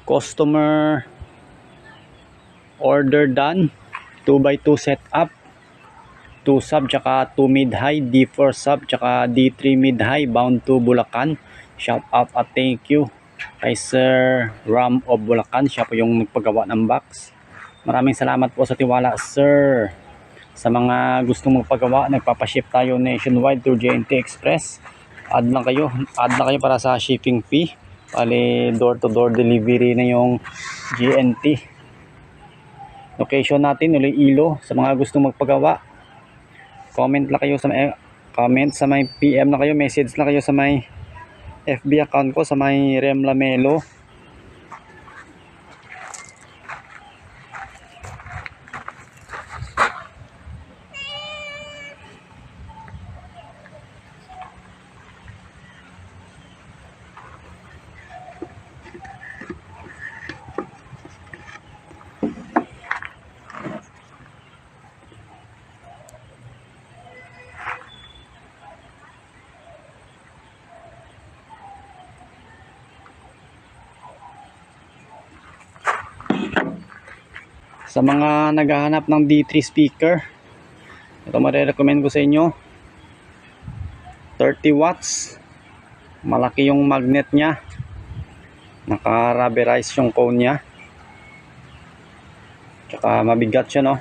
customer order done, 2x2 setup, 2 sub tsaka 2 mid high, D4 sub tsaka D3 mid high, bound to Bulacan. Shout out at thank you kay Sir Ram of Bulacan, siya po yung nagpagawa ng box. Maraming salamat po sa tiwala, sir. Sa mga gustong magpagawa, nagpapaship tayo nationwide through JNT Express. Add lang kayo para sa shipping fee. Bali door to door delivery na yung JNT. Location natin Iloilo. Sa mga gustong magpagawa, comment sa may PM na kayo, message na kayo sa may FB account ko, sa may Rem Lamelo. Sa mga naghahanap ng D3 speaker, ito marirecommend ko sa inyo. 30 watts, malaki yung magnet nya, naka-rubberize yung cone nya, tsaka mabigat siya, no.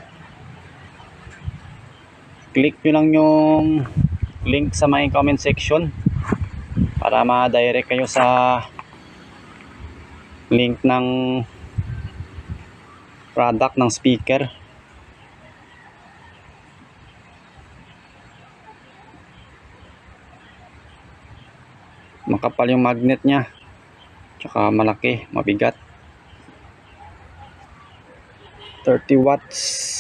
Click nyo lang yung link sa my comment section para ma-direct kayo sa link ng product ng speaker. Makapal yung magnet nya, tsaka malaki, mabigat. 30 watts.